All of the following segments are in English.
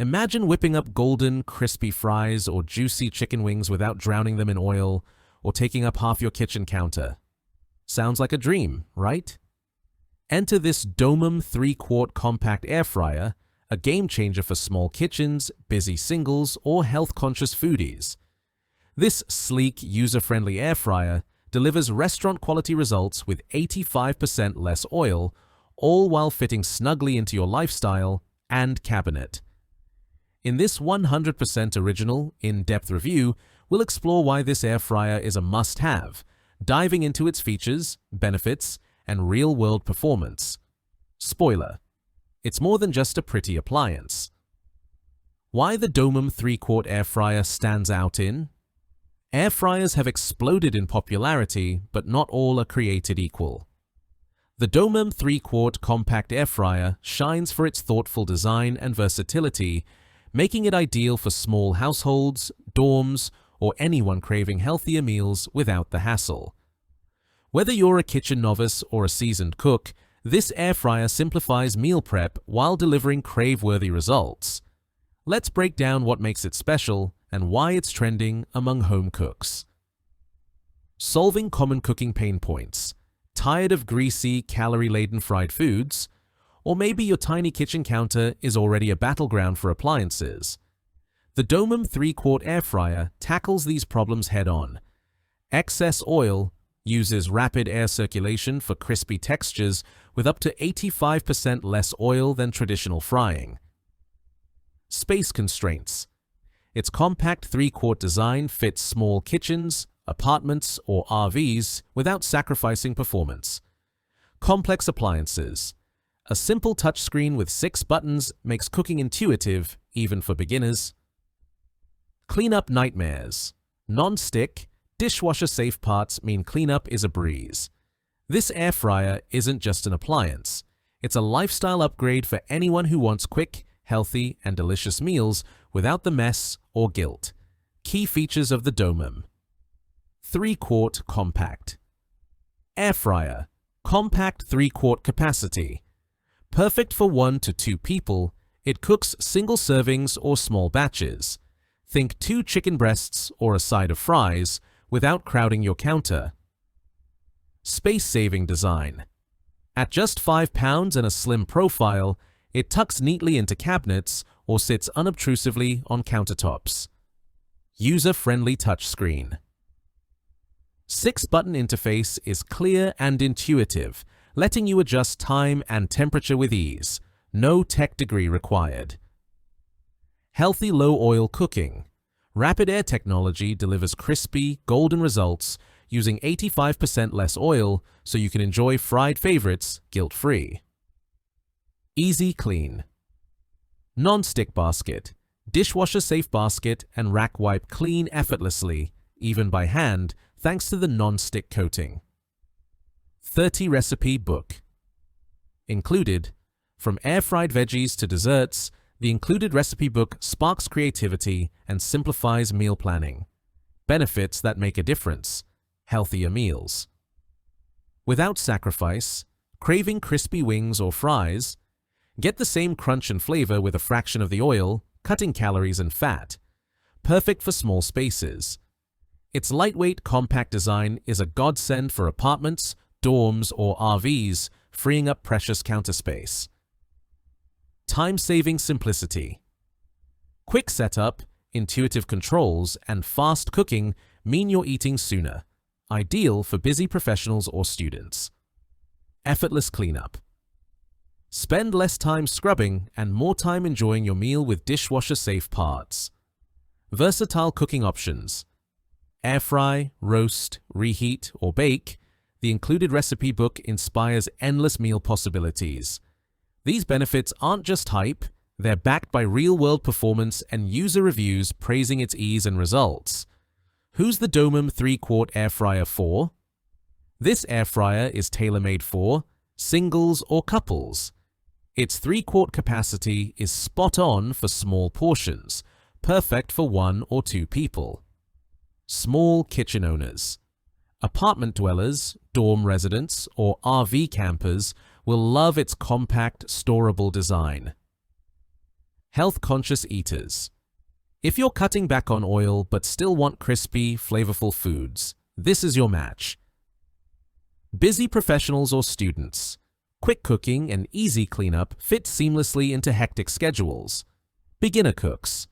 Imagine whipping up golden, crispy fries or juicy chicken wings without drowning them in oil or taking up half your kitchen counter. Sounds like a dream, right? Enter this Domem 3-quart compact air fryer, a game changer for small kitchens, busy singles, or health-conscious foodies. This sleek, user-friendly air fryer delivers restaurant-quality results with 85% less oil, all while fitting snugly into your lifestyle and cabinet. In this 100% original, in-depth review, we'll explore why this air fryer is a must-have, diving into its features, benefits, and real-world performance. Spoiler: it's more than just a pretty appliance. Why the Domem 3-quart air fryer stands out in? Air fryers have exploded in popularity, but not all are created equal. The Domem 3-quart compact air fryer shines for its thoughtful design and versatility, making it ideal for small households, dorms, or anyone craving healthier meals without the hassle. Whether you're a kitchen novice or a seasoned cook, this air fryer simplifies meal prep while delivering crave-worthy results. Let's break down what makes it special and why it's trending among home cooks. Solving common cooking pain points. Tired of greasy, calorie-laden fried foods? Or maybe your tiny kitchen counter is already a battleground for appliances. The Domem 3-quart air fryer tackles these problems head-on. Excess oil uses rapid air circulation for crispy textures with up to 85% less oil than traditional frying. Space constraints. Its compact 3-quart design fits small kitchens, apartments, or RVs without sacrificing performance. Complex appliances. A simple touchscreen with 6 buttons makes cooking intuitive, even for beginners. Cleanup nightmares. Non-stick, dishwasher-safe parts mean cleanup is a breeze. This air fryer isn't just an appliance. It's a lifestyle upgrade for anyone who wants quick, healthy, and delicious meals without the mess or guilt. Key features of the Domem. 3-quart compact. Air fryer. Compact 3-quart capacity. Perfect for 1 to 2 people, it cooks single servings or small batches. Think 2 chicken breasts or a side of fries without crowding your counter. Space-saving design. At just 5 pounds and a slim profile, it tucks neatly into cabinets or sits unobtrusively on countertops. User-friendly touchscreen. 6-button interface is clear and intuitive, letting you adjust time and temperature with ease. No tech degree required. Healthy low-oil cooking. Rapid air technology delivers crispy, golden results using 85% less oil so you can enjoy fried favorites guilt-free. Easy clean. Non-stick basket. Dishwasher-safe basket and rack wipe clean effortlessly, even by hand, thanks to the non-stick coating. 30 recipe book. Included. From air-fried veggies to desserts, the included recipe book sparks creativity and simplifies meal planning. Benefits that make a difference. Healthier meals. Without sacrifice, craving crispy wings or fries? Get the same crunch and flavor with a fraction of the oil, cutting calories and fat. Perfect for small spaces. Its lightweight, compact design is a godsend for apartments, dorms, or RVs, freeing up precious counter space. Time-saving simplicity. Quick setup, intuitive controls, and fast cooking mean you're eating sooner. Ideal for busy professionals or students. Effortless cleanup. Spend less time scrubbing and more time enjoying your meal with dishwasher-safe parts. Versatile cooking options. Air fry, roast, reheat, or bake. The included recipe book inspires endless meal possibilities. These benefits aren't just hype, they're backed by real-world performance and user reviews praising its ease and results. Who's the Domem 3-quart air fryer for? This air fryer is tailor-made for singles or couples. Its 3-quart capacity is spot on for small portions, perfect for 1 or 2 people. Small kitchen owners. Apartment dwellers, dorm residents, or RV campers will love its compact, storable design. Health-conscious eaters. If you're cutting back on oil but still want crispy, flavorful foods, this is your match. Busy professionals or students. Quick cooking and easy cleanup fit seamlessly into hectic schedules. Beginner cooks.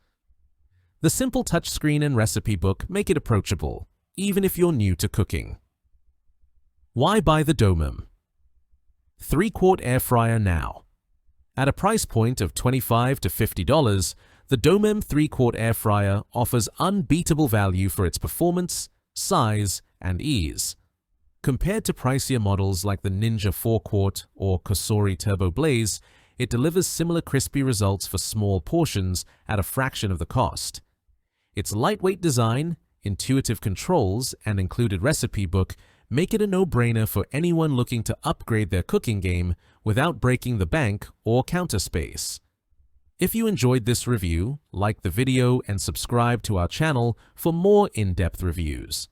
The simple touchscreen and recipe book make it approachable, even if you're new to cooking. Why buy the Domem? 3-quart air fryer now. At a price point of $25 to $50, the Domem 3-quart air fryer offers unbeatable value for its performance, size, and ease. Compared to pricier models like the Ninja 4-quart or Cosori Turbo Blaze, it delivers similar crispy results for small portions at a fraction of the cost. Its lightweight design, intuitive controls, and included recipe book make it a no-brainer for anyone looking to upgrade their cooking game without breaking the bank or counter space. If you enjoyed this review, like the video and subscribe to our channel for more in-depth reviews.